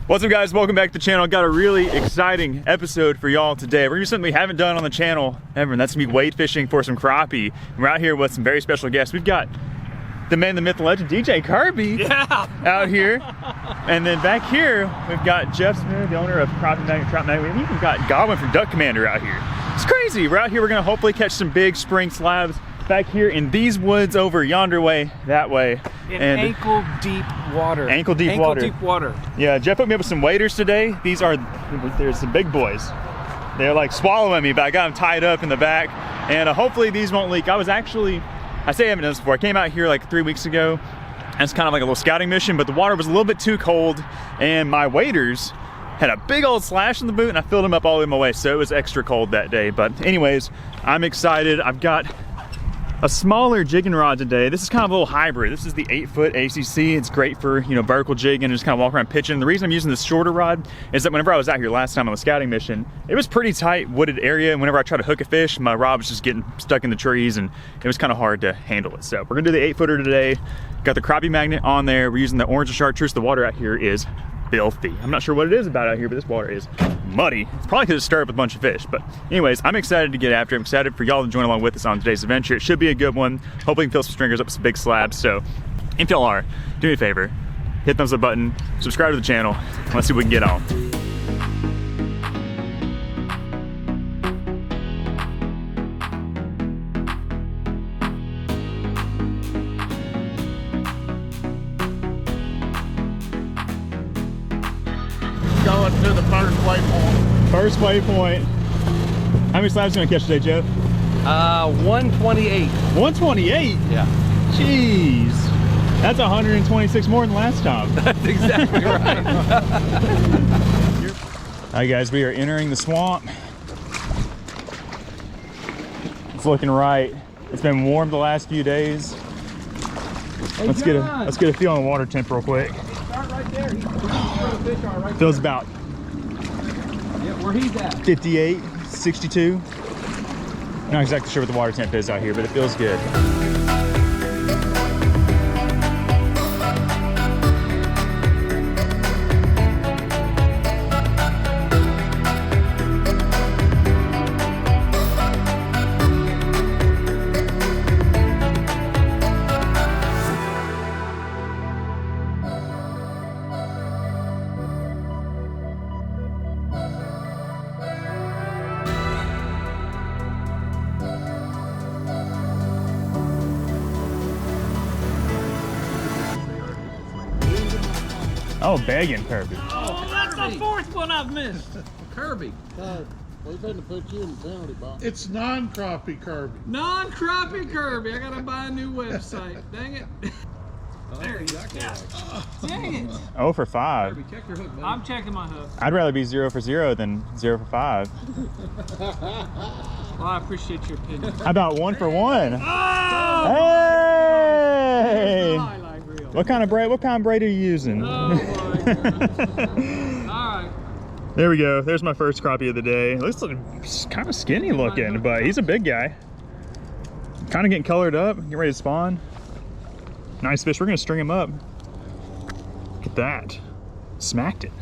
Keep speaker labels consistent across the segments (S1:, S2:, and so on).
S1: What's up, guys? Welcome back to the channel. Got a really exciting episode for y'all today. We're gonna do something we haven't done on the channel ever, and that's gonna be wade fishing for some crappie. And we're out here with some very special guests. We've got the man, the myth, the legend, DJ Kirby out here. And then back here, we've got Jeff Smith, the owner of Crappie Magnet, Trout Magnet. We've even got Godwin from Duck Commander out here. It's crazy. We're out here, we're gonna hopefully catch some big spring slabs back here in these woods over yonder way, that way.
S2: In ankle deep water.
S1: Ankle deep water. Yeah, Jeff hooked me up with some waders today. There's some big boys. They're like swallowing me, but I got them tied up in the back. And hopefully these won't leak. I say I haven't done this before. I came out here like 3 weeks ago. And it's kind of like a little scouting mission, but the water was a little bit too cold. And my waders had a big old slash in the boot and I filled them up all the way my waist. So it was extra cold that day. But anyways, I'm excited. I've got a smaller jigging rod today. This is kind of a little hybrid. This is the 8-foot ACC. It's great for, vertical jigging and just kind of walk around pitching. The reason I'm using this shorter rod is that whenever I was out here last time on the scouting mission, it was pretty tight wooded area. And whenever I try to hook a fish, my rod was just getting stuck in the trees and it was kind of hard to handle it. So we're gonna do the 8-footer today. Got the crappie magnet on there. We're using the orange and chartreuse. The water out here is filthy. I'm not sure what it is about out here, but this water is muddy. It's probably because it's stirred up with a bunch of fish. But anyways, I'm excited to get after it. I'm excited for y'all to join along with us on today's adventure. It should be a good one. Hopefully we can fill some stringers up with some big slabs. So if y'all are, do me a favor, hit the thumbs up button, subscribe to the channel. Let's see what we can get on.
S3: Going to the first waypoint.
S1: First waypoint. How many slabs are you gonna catch today, Jeff?
S2: 128.
S1: 128?
S2: Yeah.
S1: Jeez. That's 126 more than last time.
S2: That's exactly right.
S1: All right, guys, we are entering the swamp. It's looking right. It's been warm the last few days. Let's get a feel on the water temp real quick.
S2: Start right there. He's a fish on right
S1: Feels about
S2: where he's at.
S1: 58, 62. Not exactly sure what the water temp is out here, but it feels good. Oh, begging Kirby.
S2: Oh, that's the fourth one I've missed. Kirby.
S3: We're going to put you in the penalty box. It's non-crappie Kirby.
S2: Non-crappie Kirby. I gotta buy a new website. Dang it. There you go. Dang it.
S1: 0 for 5.
S2: Kirby, check your hook, buddy. I'm checking my hook.
S1: I'd rather be 0 for 0 than 0 for 5.
S2: Well, I appreciate your opinion.
S1: How about 1 for 1?
S2: Oh!
S1: Hey!
S2: Highlight reel.
S1: What kind of braid are you using?
S2: Oh my goodness. Alright.
S1: There we go. There's my first crappie of the day. Looks like he's kind of skinny looking, but he's a big guy. Kind of getting colored up, getting ready to spawn. Nice fish. We're gonna string him up. Look at that. Smacked it.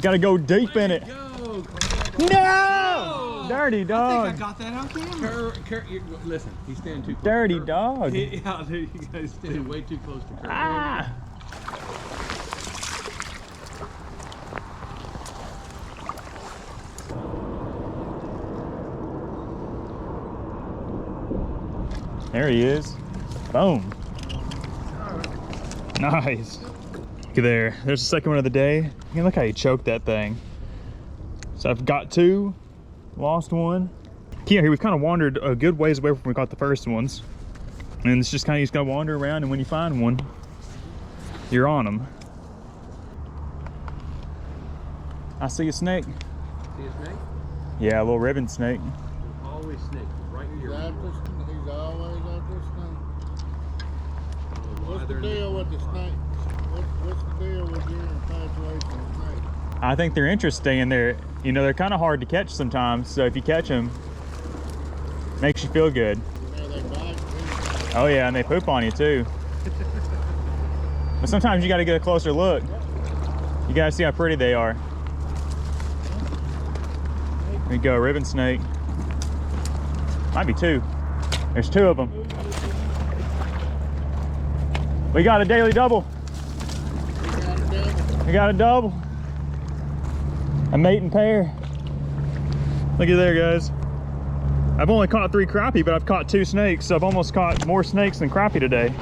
S1: Gotta go deep in it. No! Dirty dog.
S2: I think I got that on camera. Listen, he's standing too close.
S1: Dirty dog.
S2: Yeah, there you guys standing way too close to Kirby.
S1: Ah! There he is. Boom. Nice. Look at there. There's the second one of the day. Look how he choked that thing. So I've got 2, lost 1. Here we've kind of wandered a good ways away from where we caught the first ones. And it's just kind of, you just gotta wander around, and when you find one, you're on them. I see a snake.
S2: See a snake?
S1: Yeah, a little ribbon snake.
S2: Always snake, right here.
S3: He's always after snake. What's the deal with the snake? What's the deal with your infatuation with snakes?
S1: I think they're interesting, and they're kind of hard to catch sometimes. So if you catch them, Makes you feel good.
S3: You know, they bite too.
S1: Oh yeah, and they poop on you too. But sometimes you got to get a closer look. You got to see how pretty they are. There you go, ribbon snake. Might be two. There's two of them. We got a daily double. We got a double. A mating pair. Look at there, guys. I've only caught 3 crappie, but I've caught 2 snakes, so I've almost caught more snakes than crappie today.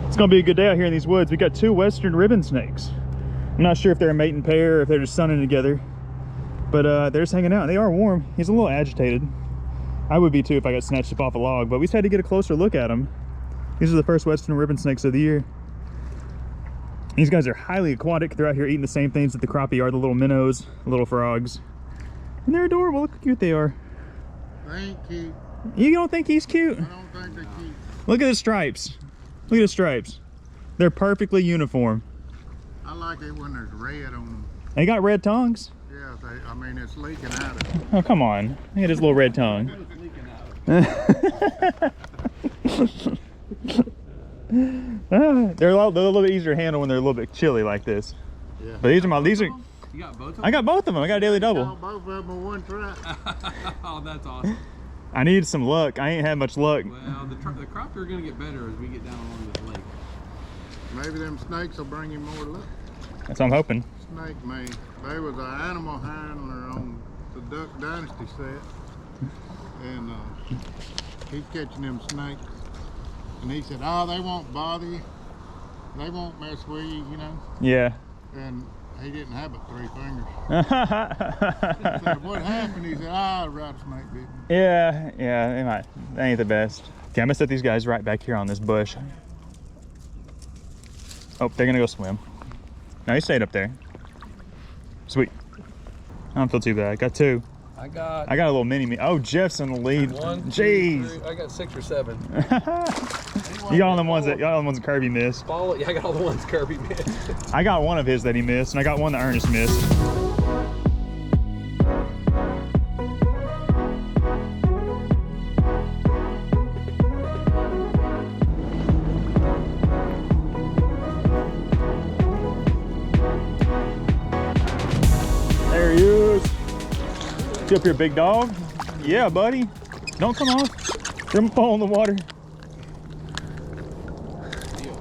S1: It's gonna be a good day out here in these woods. We got 2 western ribbon snakes. I'm not sure if they're a mating pair or if they're just sunning together, but they're just hanging out. They are warm. He's a little agitated. I would be too if I got snatched up off a log, but we just had to get a closer look at them. These are the first western ribbon snakes of the year. These guys are highly aquatic. They're out here eating the same things that the crappie are, the little minnows, little frogs. And they're adorable. Look how cute they are.
S3: They ain't cute.
S1: You don't think he's cute?
S3: I don't think they're cute.
S1: Look at the stripes. Look at the stripes. They're perfectly uniform.
S3: I like it when there's red on them.
S1: They got red tongues.
S3: Yeah, I mean, it's leaking out of them.
S1: Oh, come on. Look at his little red tongue. They're a little bit easier to handle when they're a little bit chilly like this.
S3: Yeah.
S1: But these are.
S2: You got both of them?
S1: I got both of them. I got a daily double.
S3: Both of them in one trap.
S2: Oh, that's awesome.
S1: I need some luck. I ain't had much luck.
S2: Well, the crappie are going to get better as we get down along this lake.
S3: Maybe them snakes will bring him more luck.
S1: That's what I'm hoping.
S3: Snake man. There was an animal handler on the Duck Dynasty set, and he's catching them snakes. And he said, "Oh, they won't bother you. They won't mess with you, you know."
S1: Yeah.
S3: And he didn't have but 3 fingers. I said, "What happened?" He said, "Ah, a rattlesnake bit me."
S1: Yeah, they might. They ain't the best. Okay, I'm gonna set these guys right back here on this bush. Oh, they're gonna go swim. No, he stayed up there. Sweet. I don't feel too bad. Got 2.
S2: I got
S1: a little mini me. Oh, Jeff's in the lead.
S2: 1, 2,
S1: Jeez.
S2: 3. I got 6 or 7.
S1: You got all the ones that Kirby missed.
S2: Yeah, I got all the ones Kirby missed.
S1: I got one of his that he missed, and I got one that Ernest missed. There he is. You up here, big dog? Yeah, buddy. Don't come off. Don't fall in the water.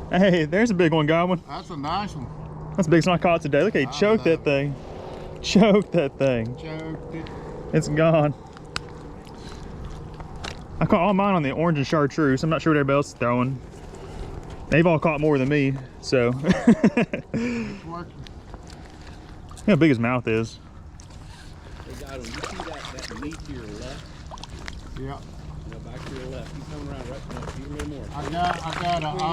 S1: Hey, there's a big one, Godwin.
S3: That's a nice one.
S1: That's the biggest one I caught today. Look, he choked that thing. Choked that thing.
S3: Choked it.
S1: It's gone. I caught all mine on the orange and chartreuse. I'm not sure what everybody else is throwing. They've all caught more than me, so.
S3: It's working.
S1: Look how big his mouth is.
S2: Hey, God, when you see that lead to your left,
S3: Yeah.
S2: no, back to your left. He's coming around right now. Even a little more.
S3: I got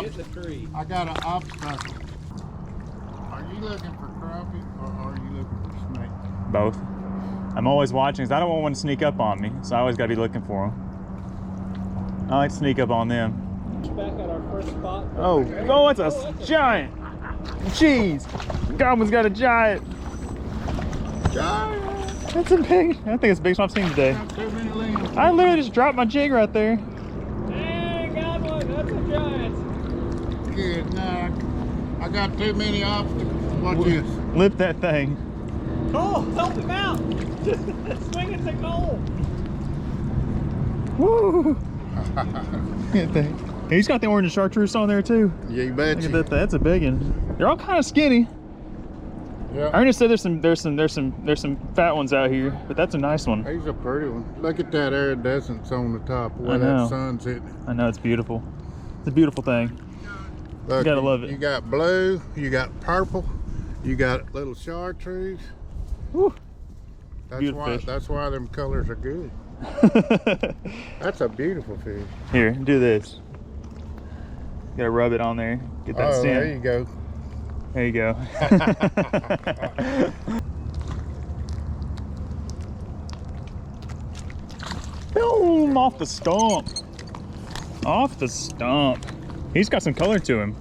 S2: Hit the tree.
S3: an obstacle. Are you looking for crappie or are you looking for snake?
S1: Both. I'm always watching because I don't want one to sneak up on me, so I always got to be looking for them. I like to sneak up on them.
S2: Back at our first spot.
S1: Oh, it's a giant. Jeez. Godwin's got a giant.
S3: Giant.
S1: That's a big, I think it's the biggest one I've seen today.
S3: Got too many limbs.
S1: I literally just dropped my jig right there.
S2: Dang, Godwin, that's a giant.
S3: Good. Nah, I got too many obstacles. Watch this.
S1: Lift that thing.
S2: Oh, help him out. Swing it to goal.
S1: Woo. Get that. He's got the orange and chartreuse on there too.
S3: Yeah, you bet.
S1: Look at that. That's a big one. They're all kind of skinny.
S3: Yeah.
S1: Ernest said there's some fat ones out here, but that's a nice one.
S3: He's a pretty one. Look at that iridescence on the top where
S1: I know.
S3: that sun's hitting.
S1: I know, it's beautiful. It's a beautiful thing.
S3: Look,
S1: You gotta love it.
S3: You got blue, you got purple, you got little chartreuse.
S1: Woo.
S3: Beautiful fish. That's why them colors are good. That's a beautiful fish.
S1: Here, do this. You gotta rub it on there. Get that stem.
S3: There you go.
S1: There you go. Boom! Off the stump. Off the stump. He's got some color to him.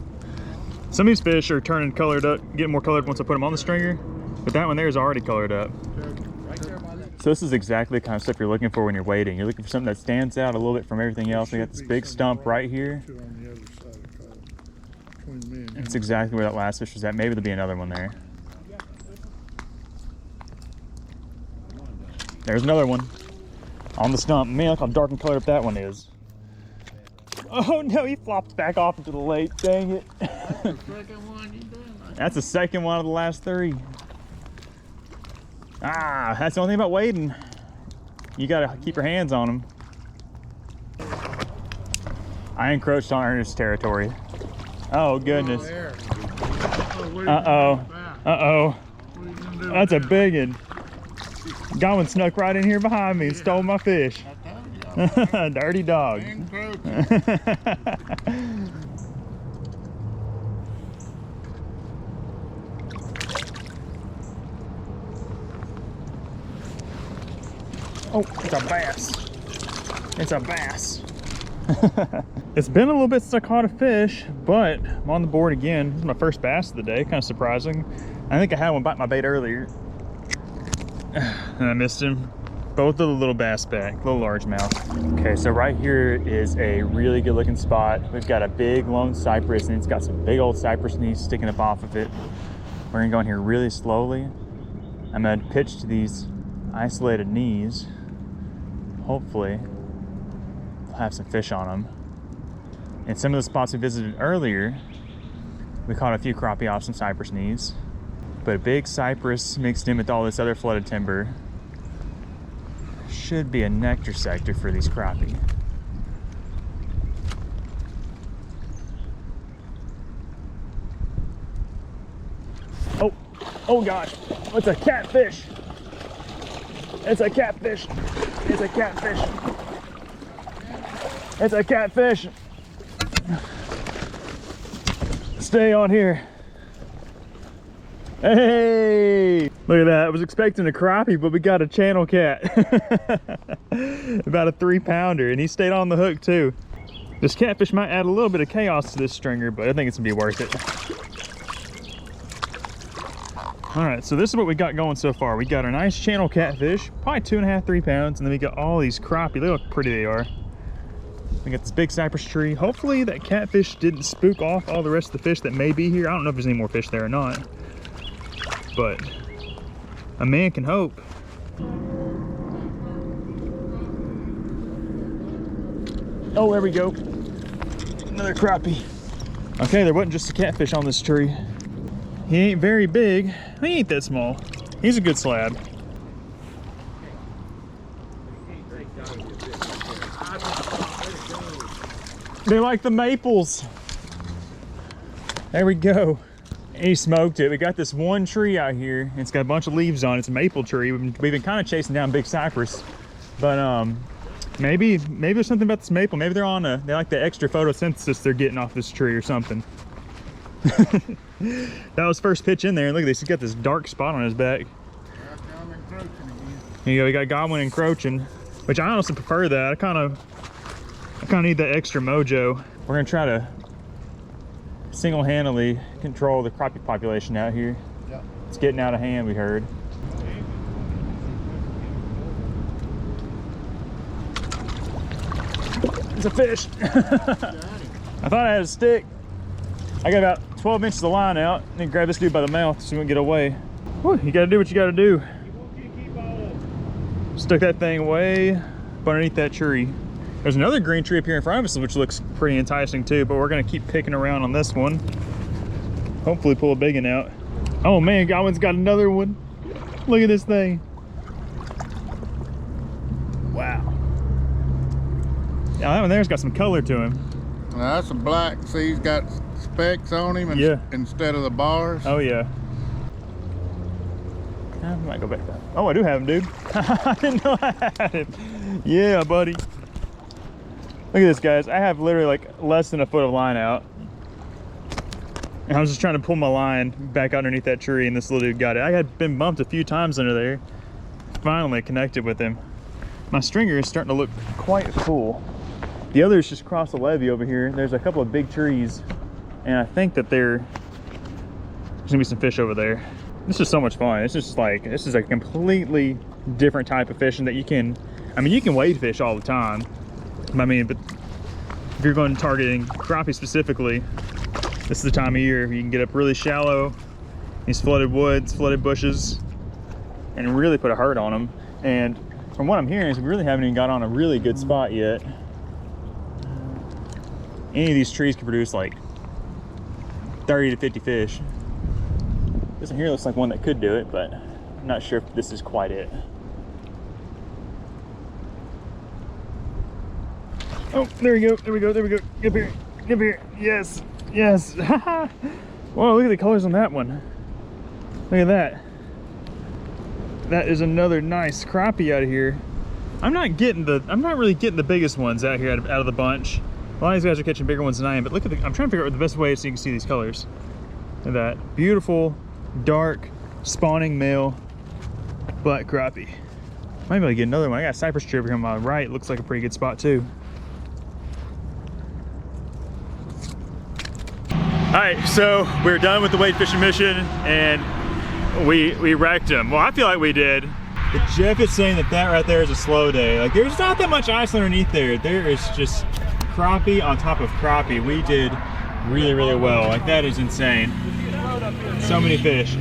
S1: Some of these fish are turning colored up, getting more colored once I put them on the stringer. But that one there is already colored up.
S2: Right there by that
S1: So this is exactly the kind of stuff you're looking for when you're wading. You're looking for something that stands out a little bit from everything else. We got this big stump right here. That's exactly where that last fish was at. Maybe there'll be another one there. There's another one on the stump. Man, look how dark and colored up that one is. Oh no, he flopped back off into the lake. Dang it. That's the second one of the last 3. Ah, that's the only thing about wading. You gotta keep your hands on them. I encroached on Ernest's territory. Oh goodness. Uh-oh. Uh-oh. That's a big one. Godwin snuck right in here behind me and stole my fish. Dirty dog. Oh, it's a bass. It's a bass. It's been a little bit since I caught a fish, but I'm on the board again. This is my first bass of the day, kind of surprising. I think I had one bite my bait earlier. And I missed him. Both of the little bass back, little largemouth. Okay, so right here is a really good looking spot. We've got a big lone cypress and it's got some big old cypress knees sticking up off of it. We're gonna go in here really slowly. I'm gonna pitch to these isolated knees. Hopefully, we'll have some fish on them. In some of the spots we visited earlier, we caught a few crappie off some cypress knees. But a big cypress mixed in with all this other flooded timber should be a nectar sector for these crappie. Oh, oh gosh, it's a catfish. It's a catfish. It's a catfish. It's a catfish. Stay on here. Hey, look at that. I was expecting a crappie, but we got a channel cat. About a 3-pounder, and he stayed on the hook too. This catfish might add a little bit of chaos to this stringer, but I think it's gonna be worth it. All right, so this is what we got going so far. We got a nice channel catfish, probably 2.5, 3 pounds, and then we got all these crappie. Look how pretty they are. We got this big cypress tree. Hopefully that catfish didn't spook off all the rest of the fish that may be here. I don't know if there's any more fish there or not, but a man can hope. Oh, there we go. Another crappie. Okay, there wasn't just a catfish on this tree. He ain't very big. He ain't that small. He's a good slab. They like the maples. There we go. He smoked it. We got this one tree out here. It's got a bunch of leaves on it. It's a maple tree. We've been kind of chasing down big cypress, but maybe there's something about this maple. Maybe they like the extra photosynthesis they're getting off this tree or something. That was first pitch in there, and look at this. He's got this dark spot on his back. Here you go. We got Godwin encroaching, which I honestly prefer that. I kind of need that extra mojo. We're gonna try to single-handedly control the crappie population out here. Yep. It's getting out of hand, we heard. It's a fish. I thought I had a stick. I got about 12 inches of line out, and then grab this dude by the mouth so he won't get away. Whew, you gotta do what you gotta do. Stuck that thing way up underneath that tree. There's another green tree up here in front of us, which looks pretty enticing too, but we're gonna keep picking around on this one. Hopefully pull a big one out. Oh man, Godwin's got another one. Look at this thing. Wow. Yeah, that one there's got some color to him.
S3: Now that's a black. See, he's got specks on him instead of the bars.
S1: Oh yeah. I might go back down. Oh, I do have him, dude. I didn't know I had him. Yeah, buddy. Look at this, guys. I have literally like less than a foot of line out. And I was just trying to pull my line back underneath that tree, and this little dude got it. I had been bumped a few times under there. Finally connected with him. My stringer is starting to look quite full. The others just crossed the levee over here. There's a couple of big trees, and I think that there's gonna be some fish over there. This is so much fun. It's just like, this is a completely different type of fishing that you can, I mean, you can wade fish all the time. I mean, but if you're going targeting crappie specifically, this is the time of year you can get up really shallow, these flooded woods, flooded bushes, and really put a hurt on them. And from what I'm hearing is we really haven't even got on a really good spot yet. Any of these trees can produce like 30 to 50 fish. This one here looks like one that could do it, but I'm not sure if this is quite it. Oh, there we go, there we go, there we go. Get up here, get up here. Yes, yes. Whoa, look at the colors on that one. Look at that. That is another nice crappie out of here. I'm not really getting the biggest ones out here out of the bunch. A lot of these guys are catching bigger ones than I am, but look at I'm trying to figure out the best way so you can see these colors. Look at that. Beautiful, dark, spawning male black crappie. Might be able to get another one. I got a cypress tree over here on my right. Looks like a pretty good spot too. All right, so we're done with the wade fishing mission and we wrecked them. Well, I feel like we did. But Jeff is saying that right there is a slow day. Like, there's not that much ice underneath there. There is just crappie on top of crappie. We did really, really well. Like, that is insane. So many fish.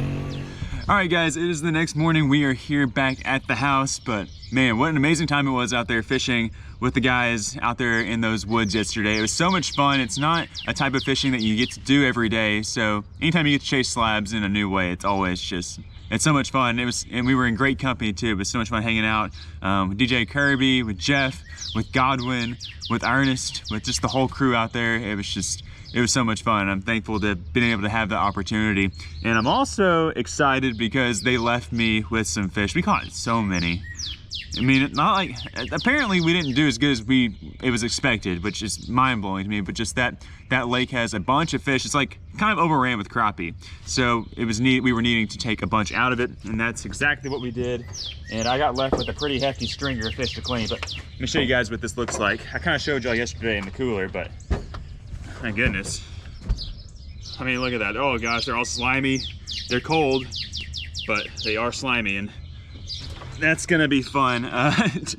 S1: All right, guys, it is the next morning. We are here back at the house, but man, what an amazing time it was out there fishing with the guys out there in those woods yesterday. It was so much fun. It's not a type of fishing that you get to do every day. So anytime you get to chase slabs in a new way, it's always just, it's so much fun. And we were in great company too. It was so much fun hanging out with DJ Kirby, with Jeff, with Godwin, with Ernest, with just the whole crew out there. It was so much fun. I'm thankful to have been able to have the opportunity. And I'm also excited because they left me with some fish. We caught so many. I mean, not like, apparently we didn't do as good as it was expected, which is mind-blowing to me, but just that lake has a bunch of fish. It's like kind of overran with crappie. So it was neat. We were needing to take a bunch out of it, and that's exactly what we did. And I got left with a pretty hefty stringer of fish to clean, but let me show you guys what this looks like. I kind of showed y'all yesterday in the cooler, but my goodness. I mean, look at that. Oh gosh, they're all slimy. They're cold, but they are slimy, and that's gonna be fun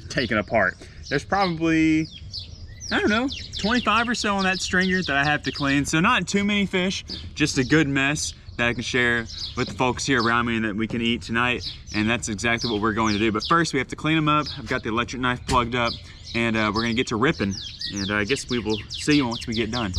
S1: taking apart. There's probably, I don't know, 25 or so on that stringer that I have to clean. So not too many fish, just a good mess that I can share with the folks here around me and that we can eat tonight. And that's exactly what we're going to do. But first we have to clean them up. I've got the electric knife plugged up, and we're gonna get to ripping. And I guess we will see you once we get done.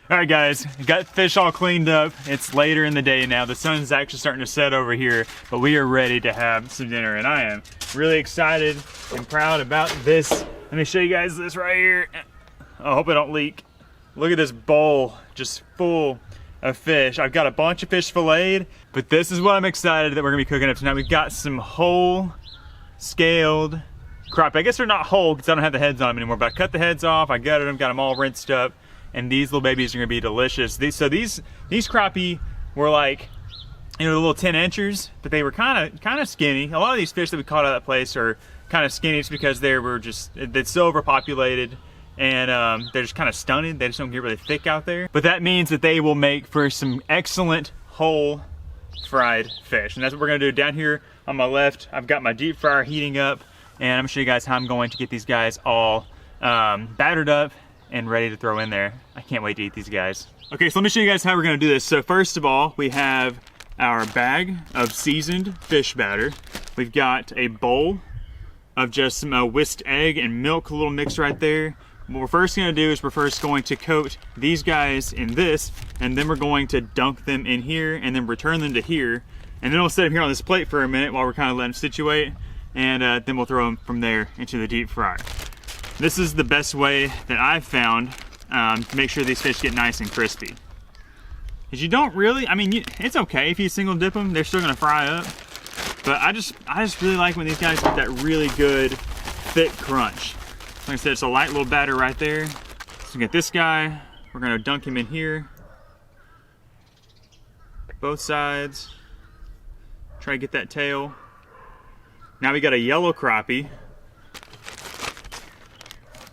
S1: All right, guys, got fish all cleaned up. It's later in the day now. The sun's actually starting to set over here, but we are ready to have some dinner, and I am really excited and proud about this. Let me show you guys this right here. I hope it don't leak. Look at this bowl, just full of fish. I've got a bunch of fish filleted, but this is what I'm excited that we're gonna be cooking up tonight. We've got some whole scaled crappie. I guess they're not whole because I don't have the heads on them anymore, but I cut the heads off, I gutted them, got them all rinsed up. And these little babies are gonna be delicious. These crappie were like, you know, the little 10-inchers, but they were kind of skinny. A lot of these fish that we caught out of that place are kind of skinny just because it's so overpopulated, and they're just kind of stunted. They just don't get really thick out there. But that means that they will make for some excellent whole fried fish. And that's what we're gonna do. Down here on my left, I've got my deep fryer heating up, and I'm gonna show you guys how I'm going to get these guys all battered up and ready to throw in there. I can't wait to eat these guys. Okay, so let me show you guys how we're gonna do this. So first of all, we have our bag of seasoned fish batter. We've got a bowl of just some whisked egg and milk, a little mix right there. What we're first gonna do is we're first going to coat these guys in this, and then we're going to dunk them in here and then return them to here. And then we'll set them here on this plate for a minute while we're kind of letting them situate, and then we'll throw them from there into the deep fryer. This is the best way that I've found to make sure these fish get nice and crispy. Because you don't really, I mean, it's okay if you single dip them, they're still gonna fry up. But I just really like when these guys get that really good, thick crunch. Like I said, it's a light little batter right there. So we get this guy, we're gonna dunk him in here. Both sides. Try to get that tail. Now we got a yellow crappie.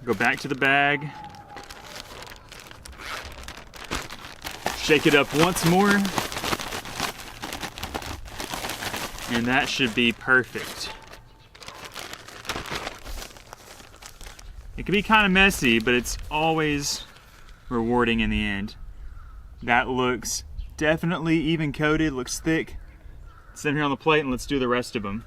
S1: Go back to the bag. Shake it up once more. And that should be perfect. It can be kind of messy, but it's always rewarding in the end. That looks definitely even coated, looks thick. Set them here on the plate and let's do the rest of them.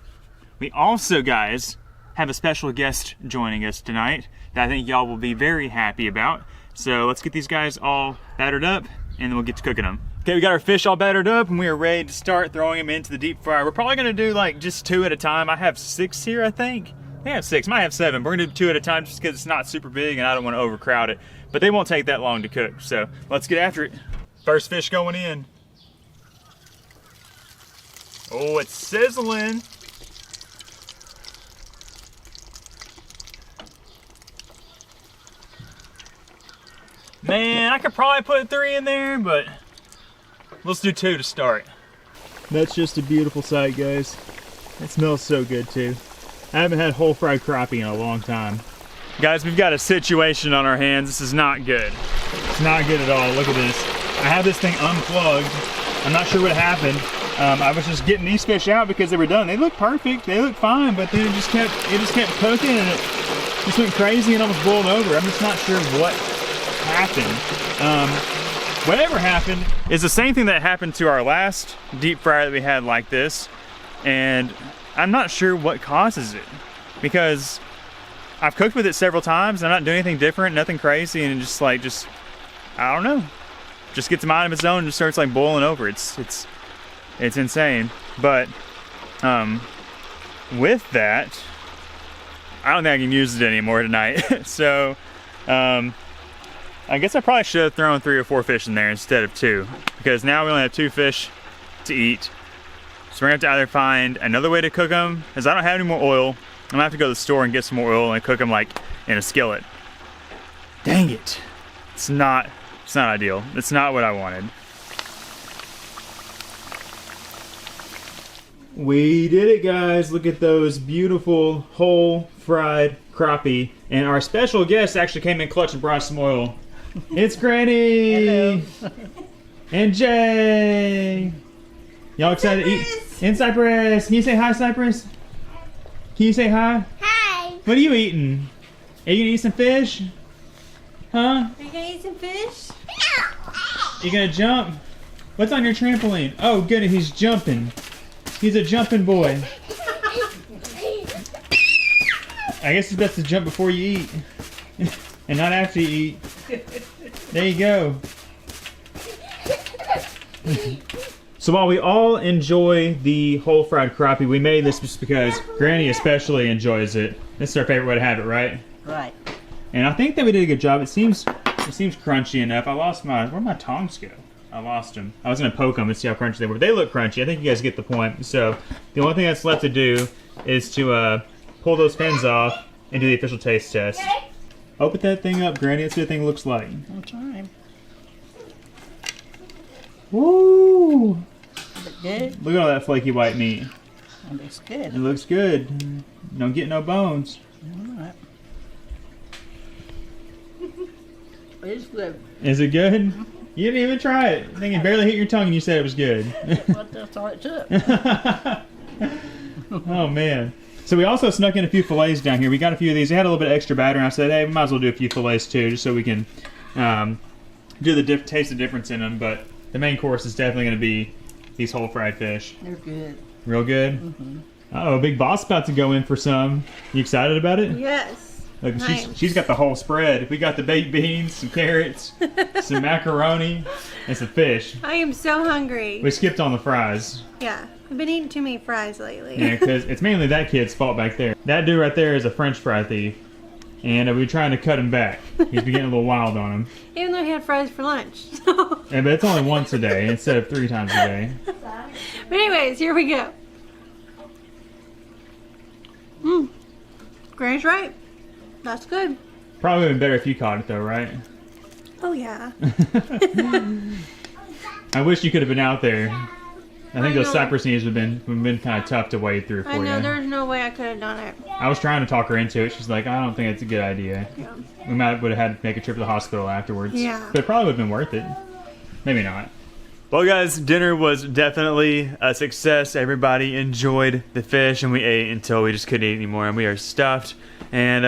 S1: We also, guys, have a special guest joining us tonight that I think y'all will be very happy about. So let's get these guys all battered up and then we'll get to cooking them. Okay, we got our fish all battered up and we are ready to start throwing them into the deep fryer. We're probably gonna do like just 2 at a time. I have 6 here, I think. I have 6, might have 7. We're gonna do 2 at a time just because it's not super big and I don't want to overcrowd it. But they won't take that long to cook, so let's get after it. First fish going in. Oh, it's sizzling. Man, I could probably put 3 in there, but let's do 2 to start. That's just a beautiful sight, guys. It smells so good too. I haven't had whole fried crappie in a long time. Guys, we've got a situation on our hands. This is not good. It's not good at all. Look at this. I have this thing unplugged. I'm not sure what happened. I was just getting these fish out because they were done. They look perfect. They look fine, but then it just kept cooking and it just went crazy and almost boiled over. I'm just not sure what happened. Whatever happened is the same thing that happened to our last deep fryer that we had like this, and I'm not sure what causes it because I've cooked with it several times. I'm not doing anything different, nothing crazy, and just I don't know, just gets a mind of its own and just starts like boiling over. It's insane. But with that, I don't think I can use it anymore tonight. So I guess I probably should have thrown 3 or 4 fish in there instead of 2, because now we only have 2 fish to eat. So we're gonna have to either find another way to cook them, because I don't have any more oil. I'm gonna have to go to the store and get some more oil and cook them like in a skillet. Dang it. It's not ideal. It's not what I wanted. We did it, guys. Look at those beautiful whole fried crappie. And our special guest actually came in clutch and brought some oil. It's Granny!
S4: Hello.
S1: And Jay! Y'all excited to eat? And Cypress! Can you say hi, Cypress? Can you say hi?
S4: Hi.
S1: What are you eating? Are you gonna eat some fish? Huh?
S4: Are you gonna eat some fish?
S1: You gonna jump? What's on your trampoline? Oh goodness, he's jumping. He's a jumping boy. I guess it's best to jump before you eat. And not after you eat. There you go. So while we all enjoy the whole fried crappie, we made this just because Granny especially enjoys it. This is our favorite way to have it, right?
S4: Right.
S1: And I think that we did a good job. It seems crunchy enough. I lost where'd my tongs go? I lost them. I was gonna poke them and see how crunchy they were. They look crunchy. I think you guys get the point. So the only thing that's left to do is to pull those fins off and do the official taste test. Open that thing up, Granny. Let's see what the thing looks like.
S4: I'm trying.
S1: Woo!
S4: Is it good?
S1: Look at all that flaky white meat.
S4: It looks
S1: It
S4: good.
S1: looks good. Don't get no bones.
S4: Alright. It's good.
S1: Is it good? You didn't even try it. I think it barely hit your tongue and you said it was good.
S4: What that's all it took.
S1: Oh man. So we also snuck in a few fillets down here. We got a few of these. They had a little bit of extra batter and I said, hey, we might as well do a few fillets too, just so we can do the taste the difference in them. But the main course is definitely going to be these whole fried fish.
S4: They're good.
S1: Real good?
S4: Mm-hmm.
S1: Uh-oh, Big Boss about to go in for some. You excited about it?
S4: Yes.
S1: Look,
S4: Nice.
S1: she's got the whole spread. We got the baked beans, some carrots, some macaroni, and some fish.
S5: I am so hungry.
S1: We skipped on the fries.
S5: Yeah, I've been eating too many fries lately.
S1: Yeah, because it's mainly that kid's fault back there. That dude right there is a French fry thief. And we were trying to cut him back. He's been getting a little wild on him.
S5: Even though he had fries for lunch. So.
S1: Yeah, but it's only once a day instead of 3 times a day.
S5: But anyways, here we go. Granny's right. That's good.
S1: Probably would have been better if you caught it though, right?
S5: Oh yeah.
S1: I wish you could have been out there. I think those cypress knees have been kind of tough to wade through for you.
S5: I know, there's no way I could have done it.
S1: I was trying to talk her into it. She's like, I don't think it's a good idea.
S5: Yeah.
S1: We would have had to make a trip to the hospital afterwards.
S5: Yeah.
S1: But it probably would have been worth it. Maybe not. Well, guys, dinner was definitely a success. Everybody enjoyed the fish, and we ate until we just couldn't eat anymore, and we are stuffed. And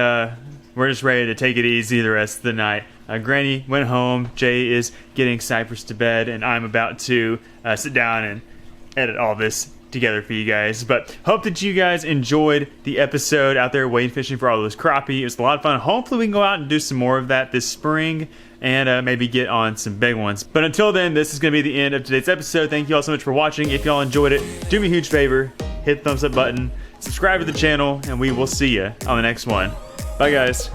S1: we're just ready to take it easy the rest of the night. Granny went home. Jay is getting Cypress to bed, and I'm about to sit down and edit all this together for you guys. But hope that you guys enjoyed the episode out there wade fishing for all those crappie. It was a lot of fun. Hopefully we can go out and do some more of that this spring and maybe get on some big ones. But until then, this is going to be the end of today's episode. Thank you all so much for watching. If y'all enjoyed it, do me a huge favor, hit the thumbs up button, subscribe to the channel, and we will see you on the next one. Bye, guys.